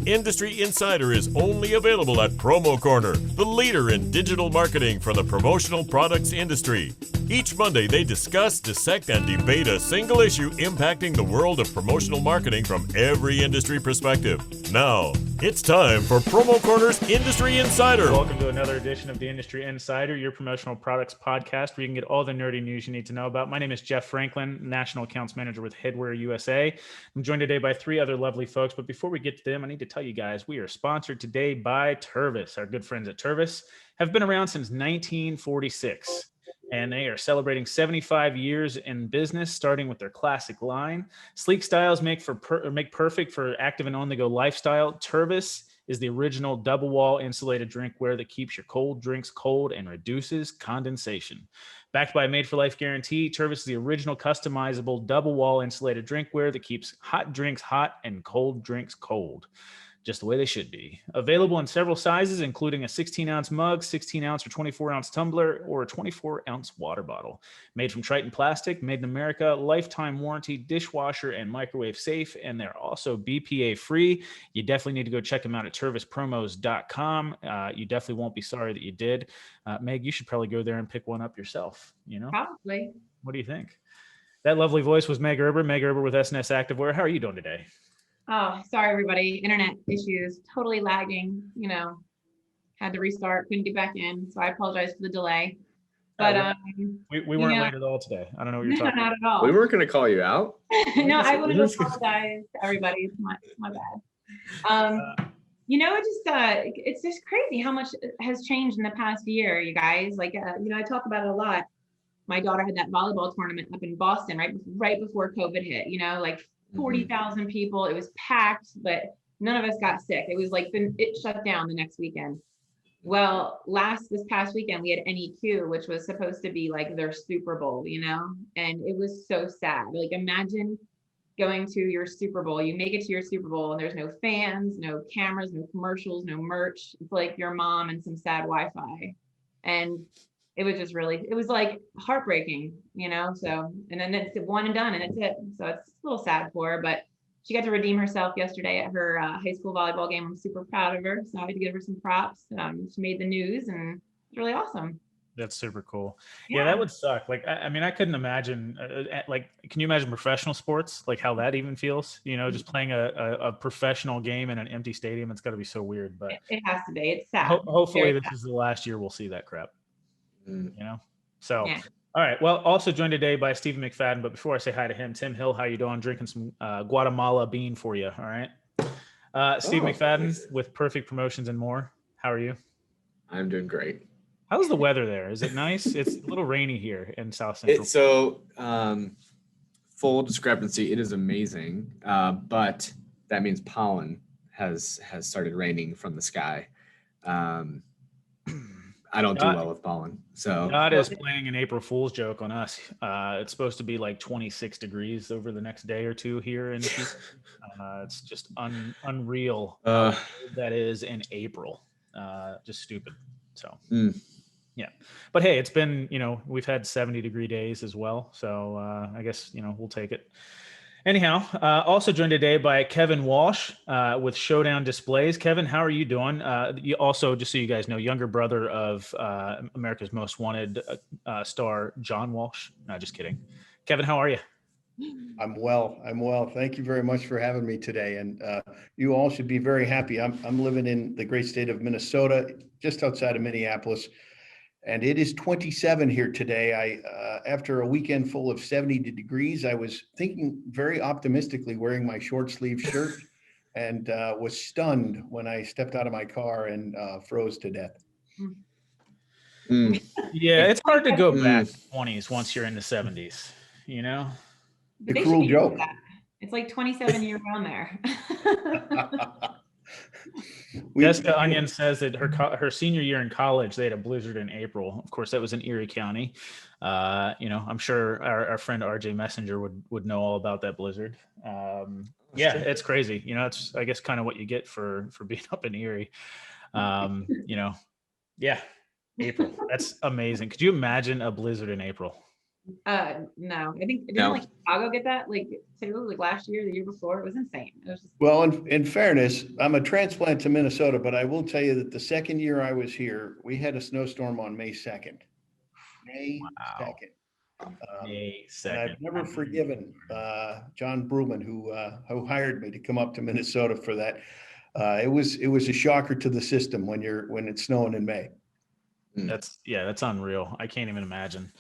Industry Insider is only available at Promo Corner, the leader in digital marketing for the promotional products industry. Each Monday, they discuss, dissect, and debate a single issue impacting the world of promotional marketing from every industry perspective. Now, it's time for Promo Corner's Industry Insider. Welcome to another edition of the Industry Insider, your promotional products podcast where you can get all the nerdy news you need to know about. My name is Jeff Franklin, National Accounts Manager with Headwear USA. I'm joined today by three other lovely folks, but before we get to them, I need to tell you guys we are sponsored today by Tervis. Our good friends at Tervis have been around since 1946. And they are celebrating 75 years in business, starting with their classic line. Sleek styles make perfect for active and on-the-go lifestyle. Tervis is the original double-wall insulated drinkware that keeps your cold drinks cold and reduces condensation. Backed by a made-for-life guarantee, Tervis is the original customizable double-wall insulated drinkware that keeps hot drinks hot and cold drinks cold, just the way they should be. Available in several sizes, including a 16-ounce mug, 16-ounce or 24-ounce tumbler, or a 24-ounce water bottle. Made from Triton plastic, made in America, lifetime warranty, dishwasher, and microwave safe, and they're also BPA free. You definitely need to go check them out at tervispromos.com. You definitely won't be sorry that you did. Meg, you should probably go there and pick one up yourself, you know? Probably. What do you think? That lovely voice was Meg Erber. Meg Erber with SNS Activewear. How are you doing today? Oh, sorry, everybody. Internet issues, totally lagging, had to restart, couldn't get back in. So I apologize for the delay. But we weren't late at all today. I don't know what you're talking about. Not at all. We weren't going to call you out. No, I want to apologize to everybody. It's my bad. It's just crazy how much has changed in the past year, you guys. I talk about it a lot. My daughter had that volleyball tournament up in Boston right before COVID hit, 40,000 people. It was packed, but none of us got sick. It was it shut down the next weekend. Well, this past weekend, we had NEQ, which was supposed to be like their Super Bowl, and it was so sad. Imagine going to your Super Bowl, you make it to your Super Bowl and there's no fans, no cameras, no commercials, no merch. It's like your mom and some sad Wi-Fi. And it was just it was heartbreaking, so, and then it's one and done and it's it. So it's a little sad for her, but she got to redeem herself yesterday at her high school volleyball game. I'm super proud of her. So I had to give her some props. She made the news and it's really awesome. That's super cool. Yeah, that would suck. I couldn't imagine, can you imagine professional sports? How that even feels, just playing a professional game in an empty stadium. It's got to be so weird, but it has to be. It's sad. Hopefully this is the last year we'll see that crap. So yeah. All right, well, also joined today by Stephen McFadden, but before I say hi to him, Tim Hill, how you doing? Drinking some Guatemala bean for you. All right, Steve McFadden with Perfect Promotions and More. How are you? I'm doing great. How's the weather there? Is it nice? It's a little rainy here in South Central. Full discrepancy, it is amazing, but that means pollen has started raining from the sky. I don't do well with pollen. So God is playing an April Fool's joke on us. It's supposed to be 26 degrees over the next day or two here in Houston. It's just unreal. That is in April. Just stupid. So yeah. But hey, it's been, we've had 70-degree days as well. So I guess, we'll take it. Anyhow, also joined today by Kevin Walsh with Showdown Displays. Kevin, how are you doing? You also, just so you guys know, younger brother of America's Most Wanted star, John Walsh. No, just kidding. Kevin, how are you? I'm well. Thank you very much for having me today. And you all should be very happy. I'm living in the great state of Minnesota, just outside of Minneapolis. And it is 27 here today. After a weekend full of 70 degrees, I was thinking very optimistically wearing my short sleeve shirt and was stunned when I stepped out of my car and froze to death. Yeah, it's hard to go back to 20s once you're in the 70s, The cruel joke. It's 27 years on there. Jessica Onion says that her senior year in college, they had a blizzard in April. Of course, that was in Erie County. I'm sure our friend RJ Messenger would know all about that blizzard. Yeah, it's crazy. It's, I guess, kind of what you get for being up in Erie. Yeah, April. That's amazing. Could you imagine a blizzard in April? No, I think didn't No. like Chicago get that like too, like last year, the year before. It was insane. It was just Well, in fairness, I'm a transplant to Minnesota, but I will tell you that the second year I was here, we had a snowstorm on May 2nd. May Wow. 2nd. A And I've second. never forgiven John Bruman, who hired me to come up to Minnesota for that. It was a shocker to the system when it's snowing in May. That's unreal. I can't even imagine.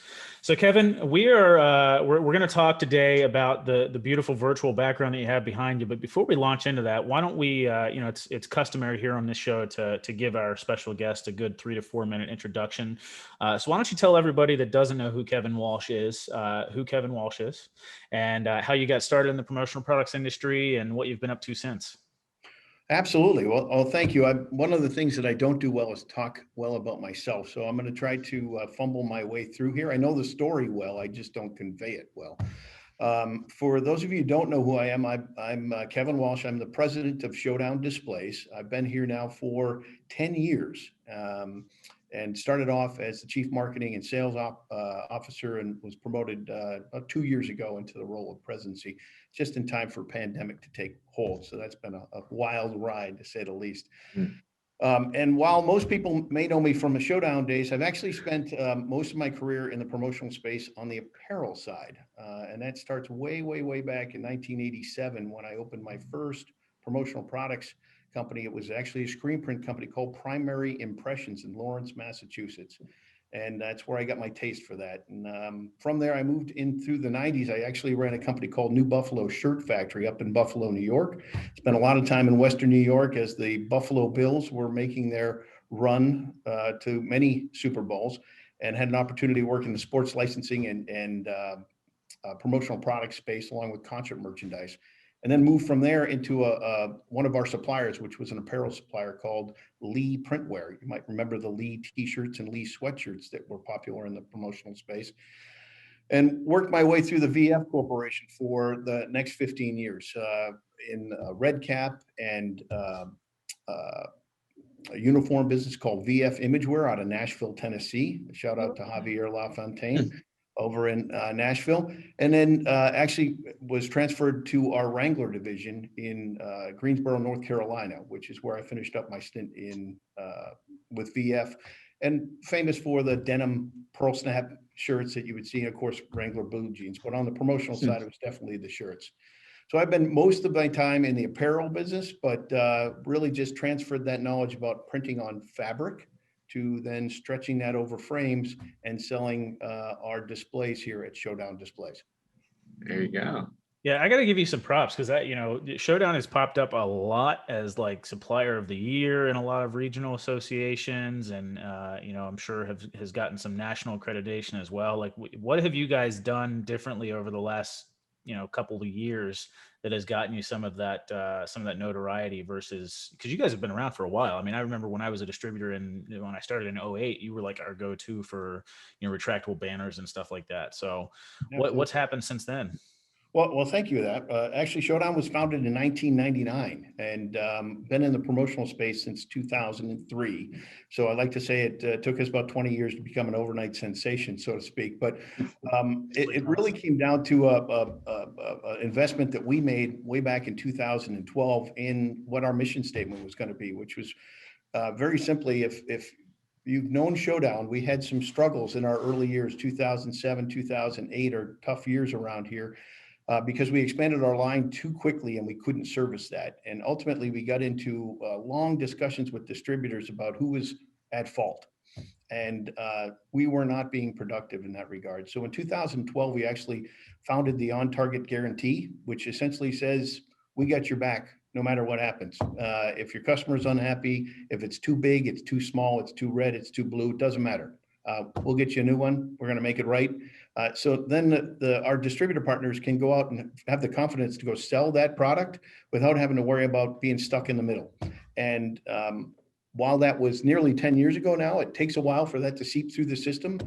So Kevin, we're going to talk today about the beautiful virtual background that you have behind you. But before we launch into that, why don't we, it's customary here on this show to give our special guest a good 3 to 4 minute introduction. So why don't you tell everybody that doesn't know who Kevin Walsh is, and how you got started in the promotional products industry and what you've been up to since. Absolutely. Well, thank you. One of the things that I don't do well is talk well about myself. So I'm going to try to fumble my way through here. I know the story well. I just don't convey it well. For those of you who don't know who I am, I'm Kevin Walsh. I'm the president of Showdown Displays. I've been here now for 10 years and started off as the chief marketing and sales officer and was promoted about 2 years ago into the role of presidency, just in time for pandemic to take hold. So that's been a wild ride, to say the least. And while most people may know me from the Showdown days, I've actually spent most of my career in the promotional space on the apparel side. And that starts way, way, way back in 1987 when I opened my first promotional products company. It was actually a screen print company called Primary Impressions in Lawrence, Massachusetts. And that's where I got my taste for that. And from there, I moved in through the 90s. I actually ran a company called New Buffalo Shirt Factory up in Buffalo, New York. Spent a lot of time in Western New York as the Buffalo Bills were making their run to many Super Bowls, and had an opportunity to work in the sports licensing and promotional product space along with concert merchandise. And then moved from there into one of our suppliers, which was an apparel supplier called Lee Printwear. You might remember the Lee t-shirts and Lee sweatshirts that were popular in the promotional space. And worked my way through the VF Corporation for the next 15 years in red cap and a uniform business called VF Imagewear out of Nashville, Tennessee. Shout out to Javier LaFontaine over in Nashville, and then actually was transferred to our Wrangler division in Greensboro, North Carolina, which is where I finished up my stint in with VF, and famous for the denim pearl snap shirts that you would see, of course, Wrangler blue jeans. But on the promotional side, it was definitely the shirts. So I've been most of my time in the apparel business, but really just transferred that knowledge about printing on fabric to then stretching that over frames and selling our displays here at Showdown Displays. There you go. Yeah, I got to give you some props because that, Showdown has popped up a lot as like supplier of the year in a lot of regional associations, and I'm sure has gotten some national accreditation as well. Like, what have you guys done differently over the last couple of years that has gotten you some of that notoriety versus, because you guys have been around for a while. I mean, I remember when I was a distributor and when I started in 2008, you were like our go-to for retractable banners and stuff like that. So what's happened since then? Well, thank you for that. Actually, Showdown was founded in 1999 and been in the promotional space since 2003. So I like to say it took us about 20 years to become an overnight sensation, so to speak. But it really came down to a investment that we made way back in 2012 in what our mission statement was going to be, which was very simply, if you've known Showdown, we had some struggles in our early years. 2007, 2008 are tough years around here. Because we expanded our line too quickly and we couldn't service that. And ultimately, we got into long discussions with distributors about who was at fault. And we were not being productive in that regard. So in 2012, we actually founded the On Target Guarantee, which essentially says, we got your back no matter what happens. If your customer's unhappy, if it's too big, it's too small, it's too red, it's too blue, it doesn't matter. We'll get you a new one. We're going to make it right. So then our distributor partners can go out and have the confidence to go sell that product without having to worry about being stuck in the middle. And while that was nearly 10 years ago now, it takes a while for that to seep through the system.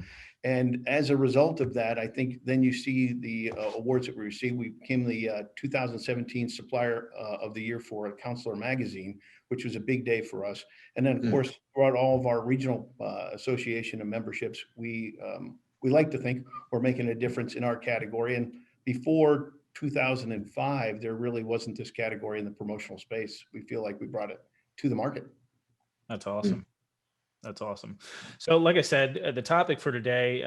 And as a result of that, I think then you see the awards that we received. We became the 2017 Supplier of the Year for Counselor Magazine, which was a big day for us. And then, of course, throughout all of our regional association and memberships, we we like to think we're making a difference in our category. And before 2005, there really wasn't this category in the promotional space. We feel like we brought it to the market. That's awesome. That's awesome. So like I said, the topic for today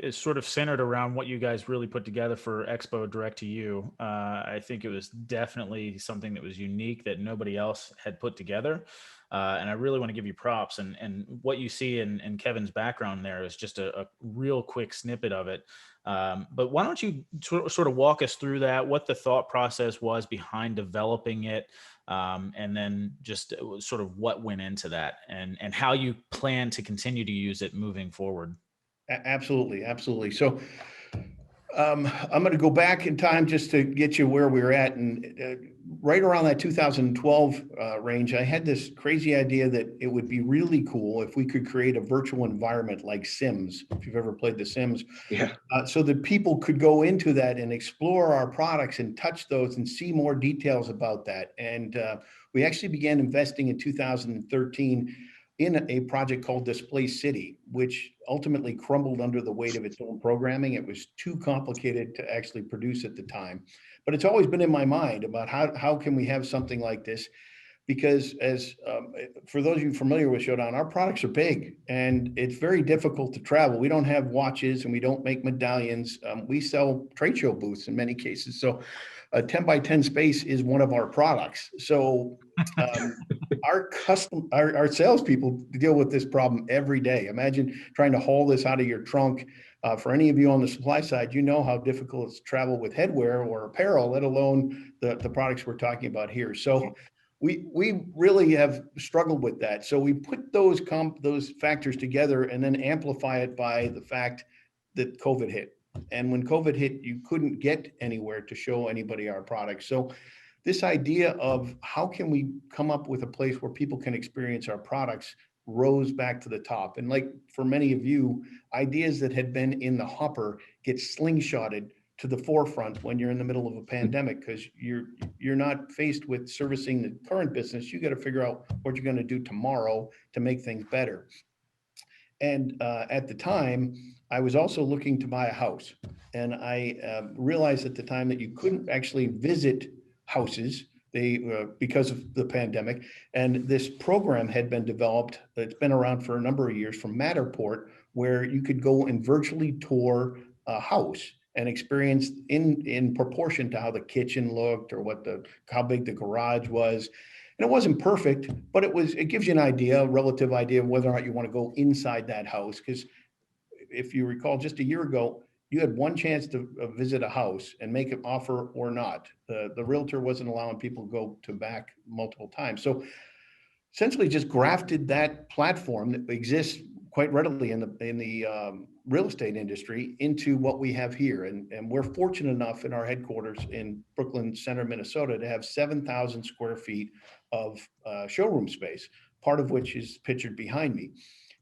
is sort of centered around what you guys really put together for Expo Direct to You. I think it was definitely something that was unique that nobody else had put together. And I really want to give you props. And what you see in Kevin's background there is just a real quick snippet of it. But why don't you sort of walk us through that, what the thought process was behind developing it, and then just sort of what went into that and how you plan to continue to use it moving forward. Absolutely. Absolutely. So I'm going to go back in time just to get you where we were at. And right around that 2012 range, I had this crazy idea that it would be really cool if we could create a virtual environment like Sims, if you've ever played The Sims, Yeah. so that people could go into that and explore our products and touch those and see more details about that. And we actually began investing in 2013 in a project called Display City, which ultimately crumbled under the weight of its own programming. It was too complicated to actually produce at the time. But it's always been in my mind about how can we have something like this? Because as for those of you familiar with Showdown, our products are big and it's very difficult to travel. We don't have watches and we don't make medallions. We sell trade show booths in many cases. So a 10 by 10 space is one of our products. So our salespeople deal with this problem every day. Imagine trying to haul this out of your trunk. For any of you on the supply side, you know how difficult it's to travel with headwear or apparel, let alone the products we're talking about here. So we really have struggled with that. So we put those factors together and then amplify it by the fact that COVID hit. And when COVID hit, you couldn't get anywhere to show anybody our products. So this idea of how can we come up with a place where people can experience our products rose back to the top. And like for many of you, ideas that had been in the hopper get slingshotted to the forefront when you're in the middle of a pandemic, because you're not faced with servicing the current business. You got to figure out what you're going to do tomorrow to make things better. And at the time, I was also looking to buy a house. And I realized at the time that you couldn't actually visit houses because of the pandemic. And this program had been developed, it's been around for a number of years, from Matterport, where you could go and virtually tour a house and experience in proportion to how the kitchen looked or how big the garage was. And it wasn't perfect, but it gives you an idea, a relative idea of whether or not you want to go inside that house. Because if you recall, just a year ago, you had one chance to visit a house and make an offer or not. The realtor wasn't allowing people to go to back multiple times. So essentially just grafted that platform that exists quite readily in the real estate industry into what we have here. And we're fortunate enough in our headquarters in Brooklyn Center, Minnesota, to have 7,000 square feet of showroom space, part of which is pictured behind me.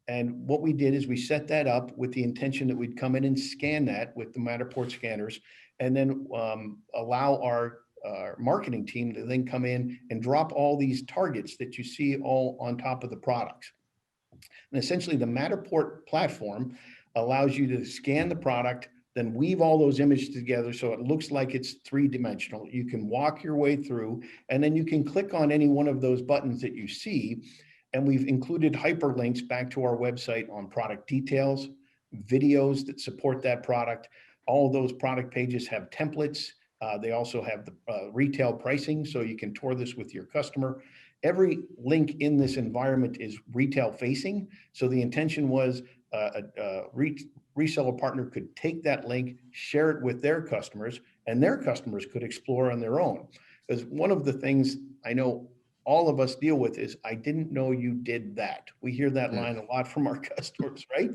And what we did is we set that up with the intention that we'd come in and scan that with the Matterport scanners, and then allow our marketing team to then come in and drop all these targets that you see all on top of the products. And essentially the Matterport platform allows you to scan the product, then weave all those images together so it looks like it's three-dimensional. You can walk your way through, and then you can click on any one of those buttons that you see. And we've included hyperlinks back to our website on product details, videos that support that product. All of those product pages have templates. They also have the retail pricing, so you can tour this with your customer. Every link in this environment is retail facing. So the intention was a reseller partner could take that link, share it with their customers, and their customers could explore on their own. Because one of the things I know all of us deal with is, I didn't know you did that. We hear that line a lot from our customers, right?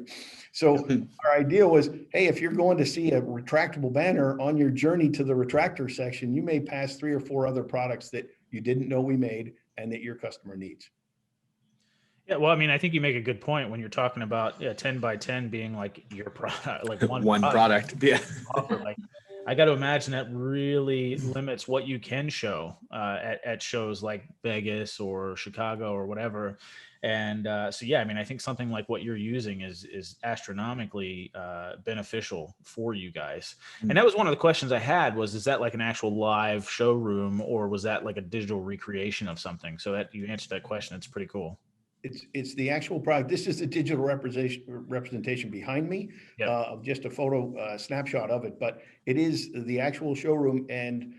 So our idea was, hey, if you're going to see a retractable banner on your journey to the retractor section, you may pass 3 or 4 other products that you didn't know we made and that your customer needs. Yeah, well, I mean, I think you make a good point when you're talking about 10 by 10 being like your product, like one One product. Yeah. offer. Like, I got to imagine that really limits what you can show at shows like Vegas or Chicago or whatever. And so, yeah, I mean, I think something like what you're using is astronomically beneficial for you guys. And that was one of the questions I had was, is that like an actual live showroom or was that like a digital recreation of something? So that you answered that question. It's pretty cool. It's the actual product. This is the digital representation behind me Yep. of just a photo snapshot of it, but it is the actual showroom. And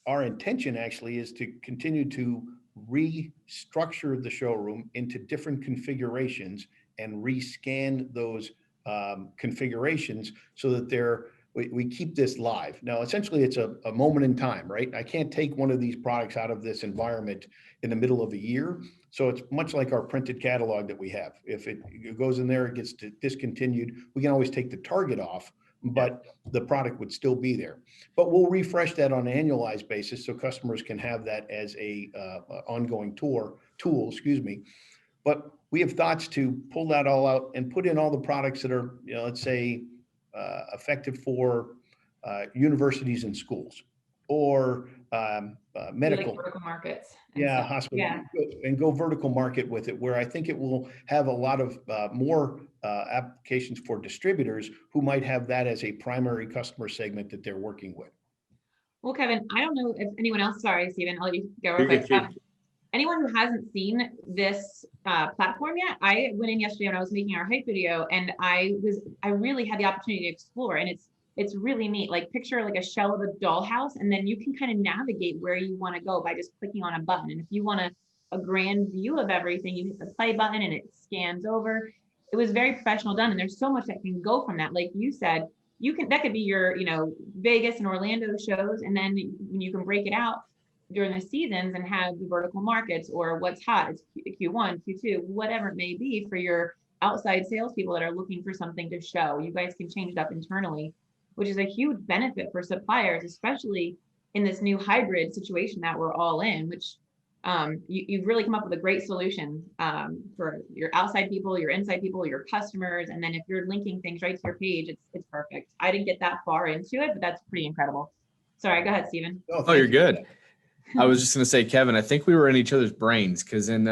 our intention actually is to continue to restructure the showroom into different configurations and rescan those configurations so that we keep this live. Now, essentially, it's a moment in time, right? I can't take one of these products out of this environment in the middle of a year. So it's much like our printed catalog that we have. If it goes in there, it gets discontinued, we can always take the target off, but the product would still be there. But we'll refresh that on an annualized basis so customers can have that as a ongoing tool, excuse me. But we have thoughts to pull that all out and put in all the products that are, let's say, effective for universities and schools or medical. Like vertical markets. Hospital. Yeah. And go vertical market with it, where I think it will have a lot of more applications for distributors who might have that as a primary customer segment that they're working with. Well, Kevin, I don't know if anyone else, sorry, Stephen, I'll let you go real quick. Anyone who hasn't seen this platform yet, I went in yesterday when I was making our hype video, and I really had the opportunity to explore, and it's really neat. Like picture like a shell of a dollhouse, and then you can kind of navigate where you want to go by just clicking on a button. And if you want a grand view of everything, you hit the play button and it scans over. It was very professional done, and there's so much that can go from that. Like you said, that could be your, Vegas and Orlando shows, and then you can break it out during the seasons and have the vertical markets or what's hot. It's Q1, Q2, whatever it may be for your outside salespeople that are looking for something to show. You guys can change it up internally, which is a huge benefit for suppliers, especially in this new hybrid situation that we're all in, which you've really come up with a great solution for your outside people, your inside people, your customers. And then if you're linking things right to your page, it's perfect. I didn't get that far into it, but that's pretty incredible. Sorry, go ahead, Stephen. Oh, you're good. I was just going to say, Kevin, I think we were in each other's brains because in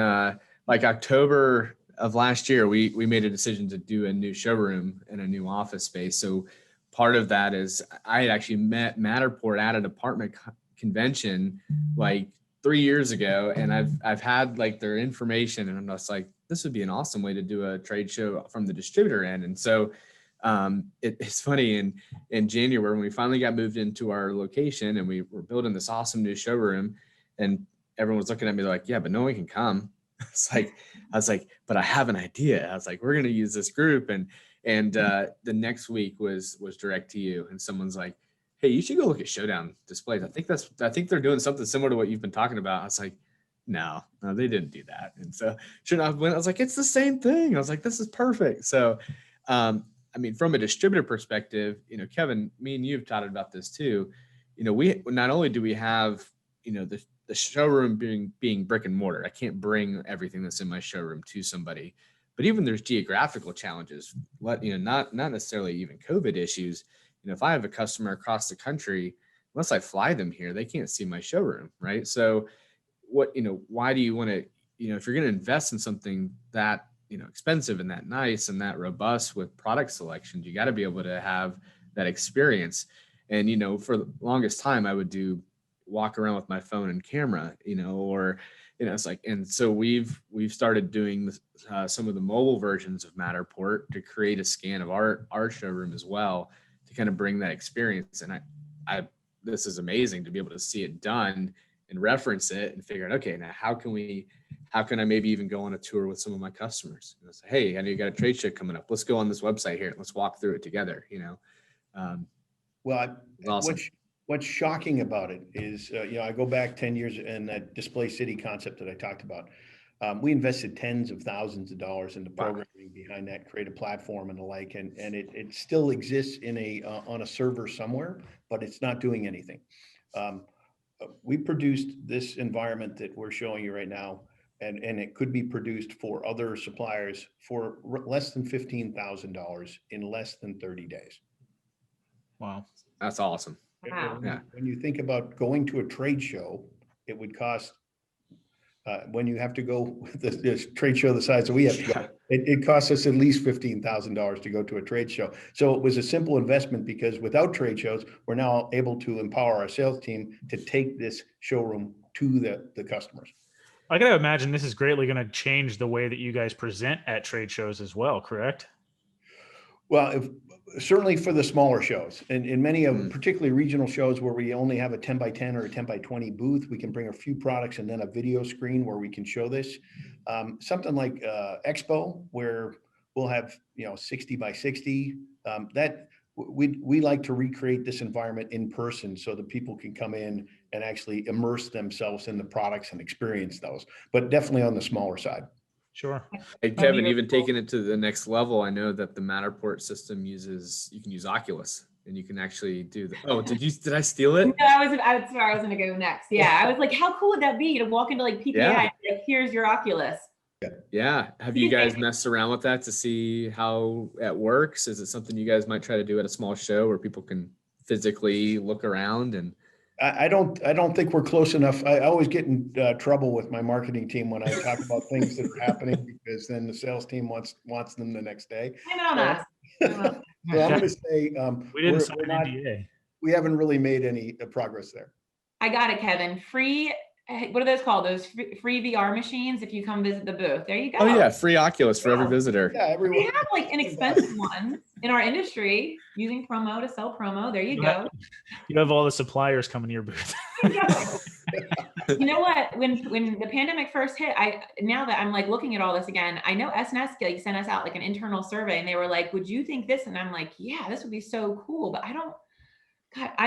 like October of last year, we made a decision to do a new showroom and a new office space. So part of that is I had actually met Matterport at an apartment convention like 3 years ago, and I've had like their information, and I'm just like, this would be an awesome way to do a trade show from the distributor end. And so it's funny, in January when we finally got moved into our location and we were building this awesome new showroom, and everyone was looking at me like, yeah, but no one can come. I was like, but I have an idea. I was like, we're going to use this group. And the next week was direct to you. And someone's like, hey, you should go look at Showdown Displays. I think they're doing something similar to what you've been talking about. I was like, no, they didn't do that. And so sure enough, I was like, it's the same thing. I was like, this is perfect. So, I mean, from a distributor perspective, Kevin, me and you have talked about this too. We not only do we have, the showroom being brick and mortar. I can't bring everything that's in my showroom to somebody, but even there's geographical challenges. Not necessarily even COVID issues. If I have a customer across the country, unless I fly them here, they can't see my showroom, right? So, why do you want to, if you're going to invest in something that expensive and that nice and that robust with product selections, you got to be able to have that experience. And, for the longest time, I would walk around with my phone and camera, or, it's like, and so we've started doing some of the mobile versions of Matterport to create a scan of our showroom as well, to kind of bring that experience. And this is amazing to be able to see it done and reference it and figure out, okay, now how can I maybe even go on a tour with some of my customers and say, hey, I know you got a trade show coming up. Let's go on this website here. Let's walk through it together. Awesome. What's shocking about it is, I go back 10 years in that Display City concept that I talked about. We invested tens of thousands of dollars in the programming behind that, create a platform and the like, and it still exists on a server somewhere, but it's not doing anything. We produced this environment that we're showing you right now, and it could be produced for other suppliers for less than $15,000 in less than 30 days. Wow. That's awesome. Wow. Yeah. When you think about going to a trade show, it would cost, when you have to go with this trade show the size that we have to go, it costs us at least $15,000 to go to a trade show. So it was a simple investment because without trade shows, we're now able to empower our sales team to take this showroom to the customers. I gotta imagine this is greatly going to change the way that you guys present at trade shows as well, correct? Well, certainly for the smaller shows, and in many of Mm. particularly regional shows where we only have a 10 by 10 or a 10 by 20 booth, we can bring a few products and then a video screen where we can show this. Something like Expo, where we'll have 60 by 60. That we like to recreate this environment in person so that people can come in and actually immerse themselves in the products and experience those. But definitely on the smaller side. Sure. Hey, Kevin, even taking it to the next level, I know that the Matterport system you can use Oculus and you can actually do did I steal it? No, that's where I was going to go next. Yeah. I was like, how cool would that be to walk into like PPI Yeah. and be like, here's your Oculus. Yeah. Have you guys messed around with that to see how it works? Is it something you guys might try to do at a small show where people can physically look around? And I don't think we're close enough. I always get in trouble with my marketing team when I talk about things that are happening, because then the sales team wants them the next day. Blame it on us. So I'm going to say We didn't sign an NDA. we haven't really made any progress there. I got it, Kevin. Free, what are those called? Those free VR machines if you come visit the booth. There you go. oh yeah, free Oculus for every Yeah. visitor. Yeah, everyone. We have like inexpensive ones in our industry using promo to sell promo. There you go. You have all the suppliers coming to your booth. You know what? When the pandemic first hit, now that I'm like looking at all this again, I know SNS like sent us out like an internal survey, and they were like, "Would you think this?" And I'm like, "Yeah, this would be so cool." But I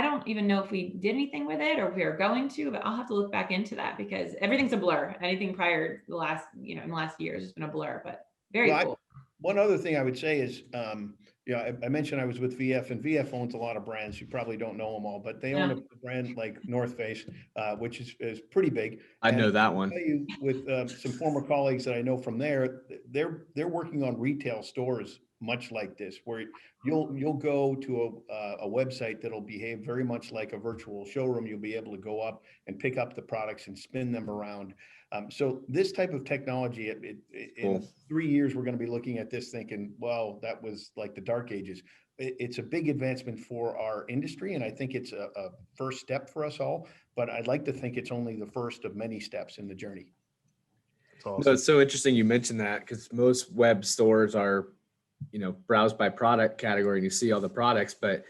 don't even know if we did anything with it or if we are going to. But I'll have to look back into that because everything's a blur. Anything prior to the last, in the last years, has been a blur. But very cool. One other thing I would say is, I mentioned I was with VF, and VF owns a lot of brands. You probably don't know them all, but they own a brand like North Face, which is pretty big. I know that one. I'll tell you, with some former colleagues that I know from there, they're working on retail stores much like this, where you'll go to a website that'll behave very much like a virtual showroom. You'll be able to go up and pick up the products and spin them around. So this type of technology, in 3 years, we're going to be looking at this thinking, well, that was like the dark ages. It's a big advancement for our industry, and I think it's a first step for us all, but I'd like to think it's only the first of many steps in the journey. Awesome. No, it's so interesting you mentioned that, because most web stores are, browse by product category and you see all the products, but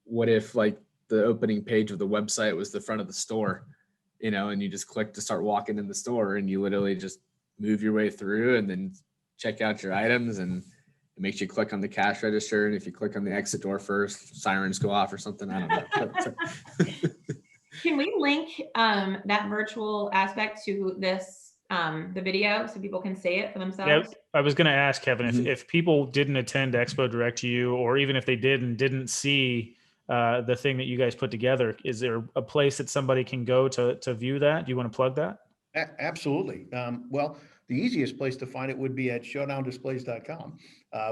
what if like the opening page of the website was the front of the store, and you just click to start walking in the store and you literally just move your way through and then check out your items, and it makes you click on the cash register. And if you click on the exit door first, sirens go off or something. I don't know. Can we link that virtual aspect to this, the video, so people can see it for themselves? Yeah, I was going to ask Kevin, if people didn't attend Expo Direct to you, or even if they did and didn't see the thing that you guys put together, is there a place that somebody can go to view that? Do you want to plug that? Absolutely. Well, the easiest place to find it would be at showdowndisplays.com.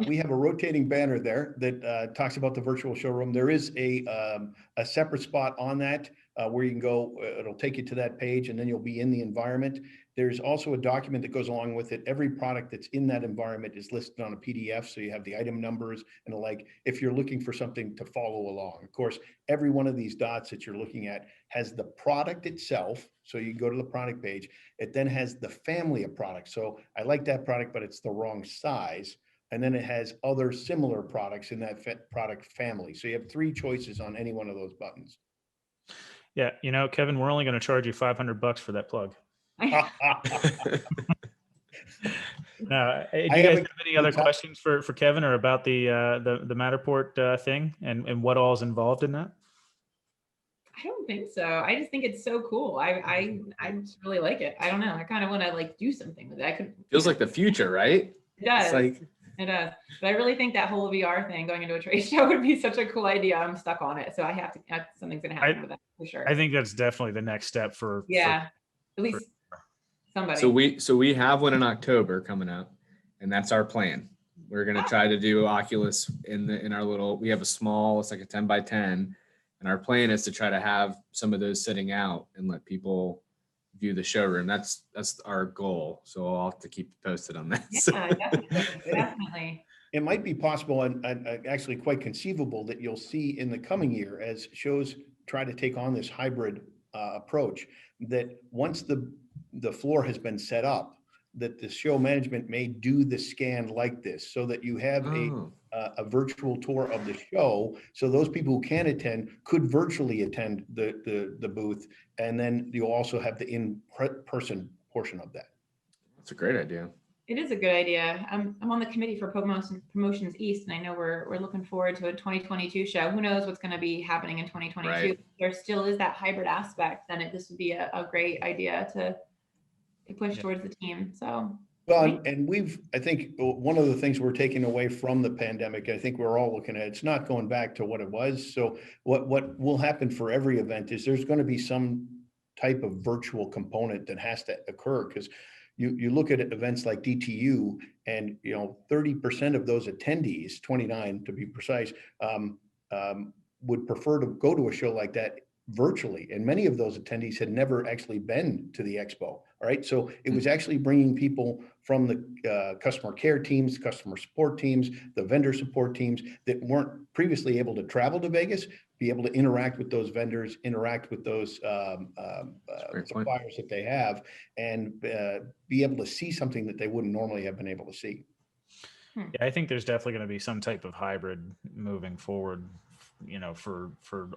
We have a rotating banner there that talks about the virtual showroom. There is a separate spot on that where you can go. It'll take you to that page, and then you'll be in the environment. There's also a document that goes along with it. Every product that's in that environment is listed on a PDF. So you have the item numbers and if you're looking for something to follow along. Of course, every one of these dots that you're looking at has the product itself. So you go to the product page. It then has the family of products. So I like that product, but it's the wrong size. And then it has other similar products in that product family. So you have 3 choices on any one of those buttons. Yeah. Kevin, we're only going to charge you $500 for that plug. Do you guys have any other questions for Kevin or about the Matterport thing and what all is involved in that? I don't think so. I just think it's so cool. I just really like it. I don't know. I kind of want to do something with it. Feels like the future, right? It does. It's like, it does. But I really think that whole VR thing going into a trade show would be such a cool idea. I'm stuck on it. So something's going to happen with that for sure. I think that's definitely the next step for at least somebody. So we have one in October coming up, and that's our plan. We're gonna try to do Oculus in our little. We have a small. It's like a 10 by 10, and our plan is to try to have some of those sitting out and let people view the showroom. That's our goal. So I'll have to keep you posted on that. Yeah, definitely. Definitely. It might be possible and actually quite conceivable that you'll see in the coming year as shows try to take on this hybrid approach, that once the floor has been set up, that the show management may do the scan like this so that you have a virtual tour of the show. So those people who can attend could virtually attend the booth. And then you'll also have the in-person portion of that. That's a great idea. It is a good idea. I'm on the committee for Promotions East, and I know we're looking forward to a 2022 show. Who knows what's going to be happening in 2022? Right. There still is that hybrid aspect. Then this would be a great idea to push towards the team. So. Well, and I think one of the things we're taking away from the pandemic, I think we're all looking at, it's not going back to what it was. So what will happen for every event is there's going to be some type of virtual component that has to occur, because you look at events like DTU, and 30% of those attendees, 29 to be precise, would prefer to go to a show like that virtually, and many of those attendees had never actually been to the expo. All right, so it was actually bringing people from the customer care teams, customer support teams, the vendor support teams that weren't previously able to travel to Vegas, be able to interact with those vendors, interact with those suppliers that they have, and be able to see something that they wouldn't normally have been able to see. Yeah, I think there's definitely going to be some type of hybrid moving forward, for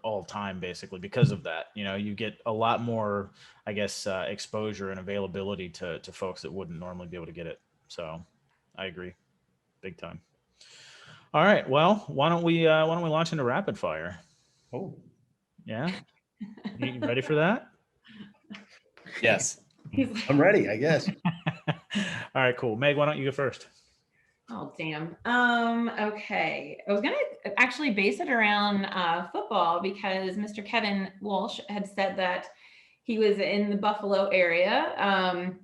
all time, basically, because of that. You get a lot more, I guess, exposure and availability to folks that wouldn't normally be able to get it. So I agree, big time. All right, well, why don't we launch into rapid fire? Oh, yeah. You ready for that? Yes. I'm ready, I guess. All right, cool. Meg, why don't you go first? Oh, damn. Okay. I was going to actually base it around football, because Mr. Kevin Walsh had said that he was in the Buffalo area. And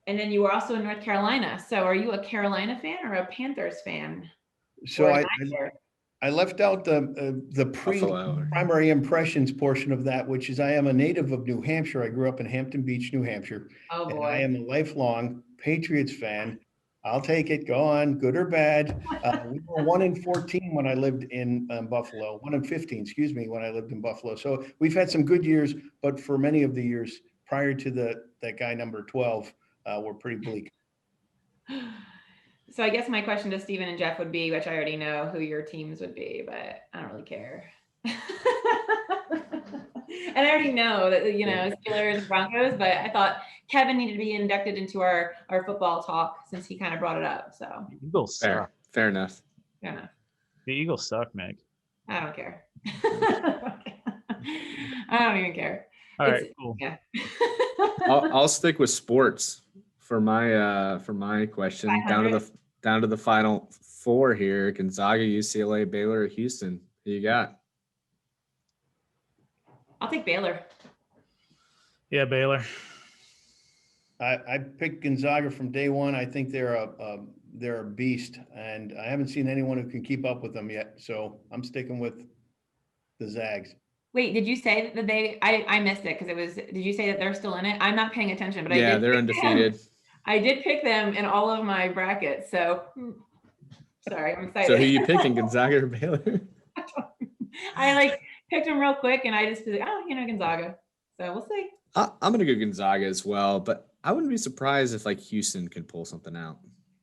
then you were also in North Carolina. So are you a Carolina fan or a Panthers fan? So I left out the primary impressions portion of that, which is I am a native of New Hampshire. I grew up in Hampton Beach, New Hampshire. Oh, boy. And I am a lifelong Patriots fan. I'll take it. Go on, good or bad. We were 1-14 when I lived in Buffalo. 1-15, excuse me, when I lived in Buffalo. So we've had some good years, but for many of the years prior to that guy number 12, were pretty bleak. So I guess my question to Stephen and Jeff would be, which I already know who your teams would be, but I don't really care. And I already know that, Steelers and Broncos, but I thought Kevin needed to be inducted into our football talk since he kind of brought it up. So The Eagles suck. Fair enough. Fair enough. The Eagles suck, Meg. I don't care. I don't even care. All right, cool. Yeah. I'll stick with sports for my question. 500. Down to the final four here: Gonzaga, UCLA, Baylor, or Houston. Who you got? I'll take Baylor. Yeah, Baylor. I picked Gonzaga from day one. I think they're a beast, and I haven't seen anyone who can keep up with them yet. So I'm sticking with the Zags. Wait, did you say that I missed it because did you say that they're still in it? I'm not paying attention, but yeah, they're undefeated. I did pick them in all of my brackets. So sorry, I'm excited. So who you picking, Gonzaga or Baylor? I picked them real quick, and I just was like, Gonzaga. So we'll see. I'm gonna go Gonzaga as well, but I wouldn't be surprised if Houston could pull something out.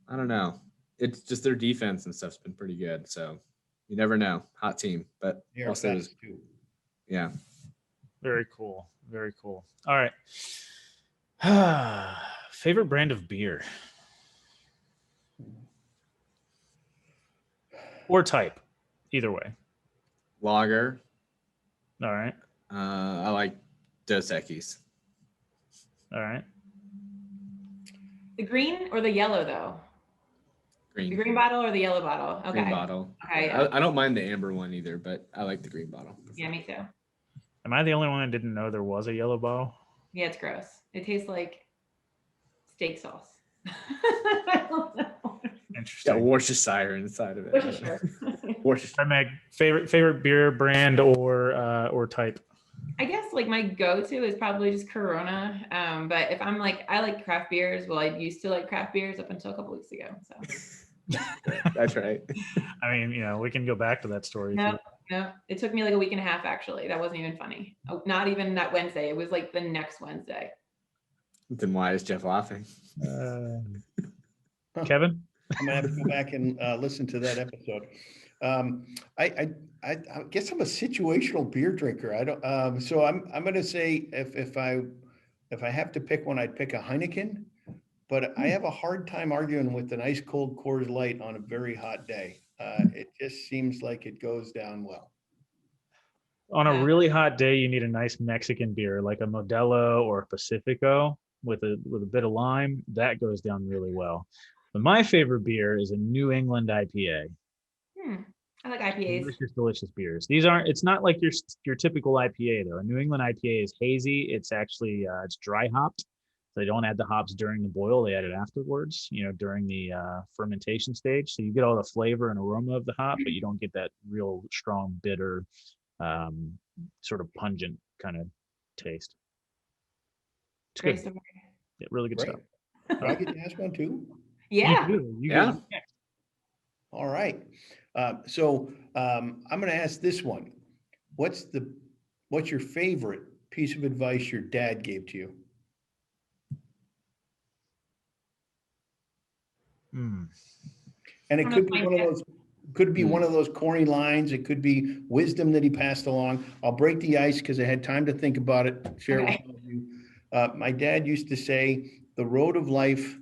I don't know. It's just their defense and stuff's been pretty good, so you never know. Hot team, but I'll say this too. Yeah. Very cool. Very cool. All right. Favorite brand of beer or type, either way. Lager. All right. I like Dos Equis. All right. The green or the yellow, though? Green. The green bottle or the yellow bottle? Okay. Green bottle. Okay. Yeah. I don't mind the amber one either, but I like the green bottle. Yeah, me too. Am I the only one that didn't know there was a yellow bottle? Yeah, it's gross. It tastes like steak sauce. I don't know. Interesting. Worcestershire inside of it. Worcestershire. Worcestershire. Hi, Meg. Favorite beer brand or type? I guess like my go-to is probably just Corona. But if I'm like, I like craft beers. Well, I used to like craft beers up until a couple weeks ago. So That's right. I mean, we can go back to that story. no, it took me like a week and a half actually. That wasn't even funny. Oh, not even that Wednesday. It was like the next Wednesday. Then why is Jeff laughing? Kevin? I'm gonna have to go back and listen to that episode. I guess I'm a situational beer drinker. I don't. So I'm gonna say if I have to pick one, I'd pick a Heineken. But I have a hard time arguing with an ice cold Coors Light on a very hot day. It just seems like it goes down well. On a Yeah. really hot day, you need a nice Mexican beer like a Modelo or a Pacifico with a bit of lime. That goes down really well. But my favorite beer is a New England IPA. I like IPAs. Delicious beers. It's not like your typical IPA though. A New England IPA is hazy. It's actually it's dry hopped. So they don't add the hops during the boil. They add it afterwards, during the fermentation stage. So you get all the flavor and aroma of the hop, but you don't get that real strong, bitter, sort of pungent kind of taste. It's Great good. story. Yeah, really good Great. stuff. Do I get to ask one too? Yeah. You Yeah. go next. All right. So I'm going to ask this one. What's your favorite piece of advice your dad gave to you? Hmm. And it I could don't be know one of if those, one of those corny lines. It could be wisdom that he passed along. I'll break the ice because I had time to think about it. Share it with Okay. all of you. My dad used to say, the road of life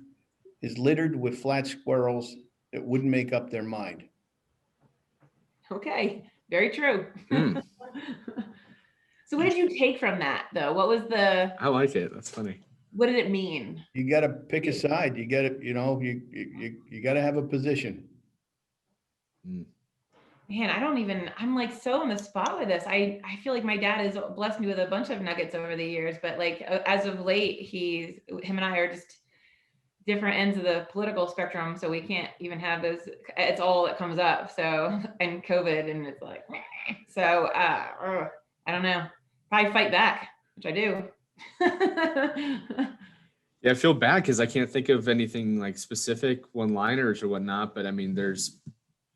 is littered with flat squirrels that wouldn't make up their mind. Okay. Very true. Mm. So what did you take from that though? What was I like it. That's funny. what did it mean? You got to pick a side. You got to, you got to have a position. Man, I'm like so on the spot with this. I feel like my dad has blessed me with a bunch of nuggets over the years, but like as of late, him and I are just different ends of the political spectrum. So we can't even have those. It's all that comes up. So, and COVID, and it's like, so I don't know. Probably fight back, which I do. Yeah, I feel bad because I can't think of anything like specific one-liners or whatnot, but I mean, there's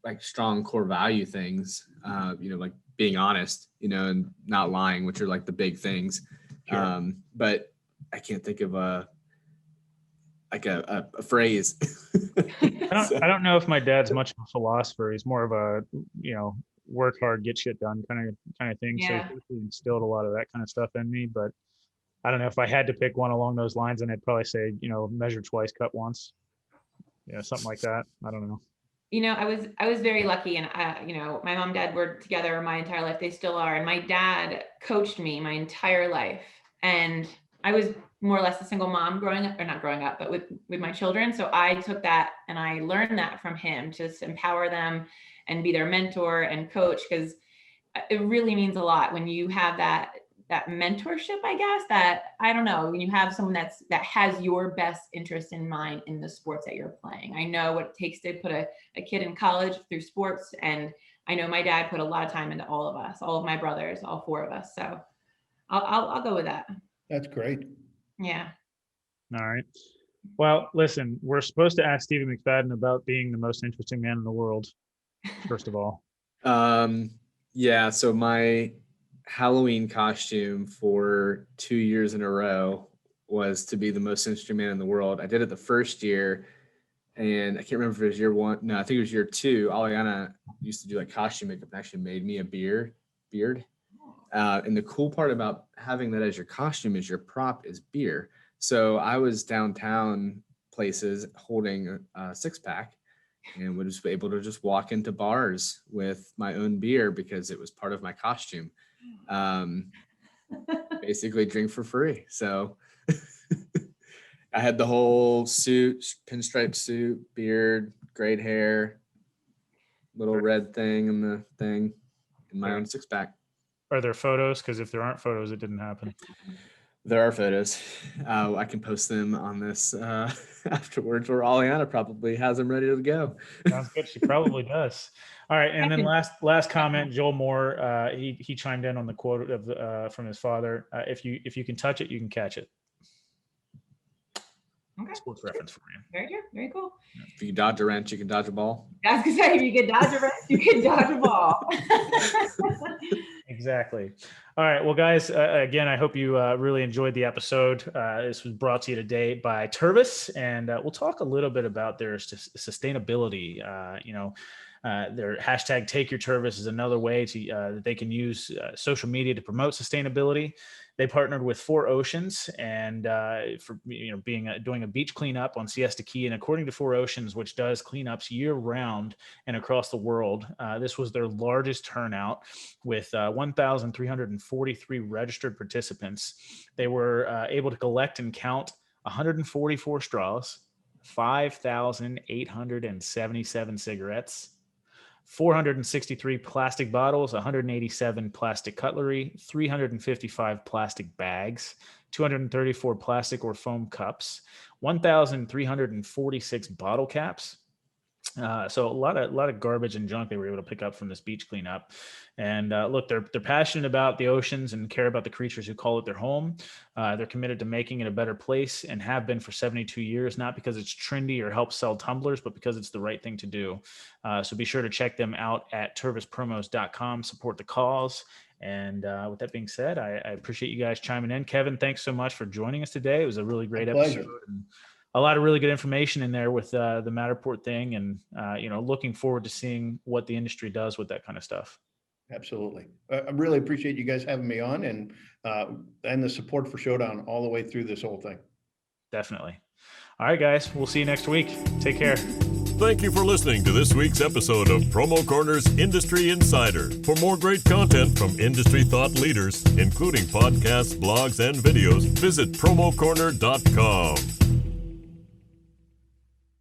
like strong core value things, like being honest, and not lying, which are like the big things. Sure. But I can't think of a phrase. I don't know if my dad's much of a philosopher. He's more of a, work hard, get shit done kind of thing. Yeah. So he instilled a lot of that kind of stuff in me. But I don't know if I had to pick one along those lines, and I'd probably say, measure twice, cut once. Yeah, something like that. I don't know. I was very lucky, and my mom and dad were together my entire life. They still are. And my dad coached me my entire life. And I was more or less a single mom not growing up, but with my children. So I took that and I learned that from him, just empower them and be their mentor and coach, because it really means a lot when you have that mentorship, I guess, that, I don't know, when you have someone that has your best interest in mind in the sports that you're playing. I know what it takes to put a kid in college through sports. And I know my dad put a lot of time into all of us, all of my brothers, all four of us. So I'll go with that. That's great. Yeah. All right. Well, listen, we're supposed to ask Stephen McFadden about being the most interesting man in the world, first of all. Yeah. So my Halloween costume for 2 years in a row was to be the most interesting man in the world. I did it the first year, and I can't remember if it was year one. No, I think it was year two. Aliana used to do like costume makeup and actually made me a beard. And the cool part about having that as your costume is your prop is beer. So I was downtown places holding a 6-pack and was able to just walk into bars with my own beer because it was part of my costume. Basically drink for free. So I had the whole suit, pinstripe suit, beard, great hair, little red thing in the thing, in my own 6-pack. Are there photos? Because if there aren't photos, it didn't happen. There are photos. I can post them on this afterwards, or Aliana probably has them ready to go. Sounds good. She probably does. All right, and then last comment, Joel Moore. He chimed in on the quote of from his father. If you can touch it, you can catch it. Okay. Sports reference for you. Very good. Very cool. If you can dodge a wrench, you can dodge a ball. I was gonna say, if you can dodge a wrench, you can dodge a ball. Exactly. All right. Well, guys, again, I hope you really enjoyed the episode. This was brought to you today by Tervis, and we'll talk a little bit about their sustainability. Their hashtag Take Your Tervis is another way to that they can use social media to promote sustainability. They partnered with 4 Oceans and for doing a beach cleanup on Siesta Key. And according to 4 Oceans, which does cleanups year round and across the world, this was their largest turnout with 1,343 registered participants. They were able to collect and count 144 straws, 5,877 cigarettes, 463 plastic bottles, 187 plastic cutlery, 355 plastic bags, 234 plastic or foam cups, 1,346 bottle caps. So a lot of garbage and junk they were able to pick up from this beach cleanup. And look, they're passionate about the oceans and care about the creatures who call it their home. They're committed to making it a better place and have been for 72 years, not because it's trendy or helps sell tumblers, but because it's the right thing to do. So be sure to check them out at tervispromos.com, support the cause. And with that being said, I appreciate you guys chiming in. Kevin, thanks so much for joining us today. It was a really great episode. And a lot of really good information in there with the Matterport thing, and looking forward to seeing what the industry does with that kind of stuff. Absolutely. I really appreciate you guys having me on and the support for Showdown all the way through this whole thing. Definitely. All right, guys, we'll see you next week. Take care. Thank you for listening to this week's episode of Promo Corner's Industry Insider. For more great content from industry thought leaders, including podcasts, blogs, and videos, visit promocorner.com.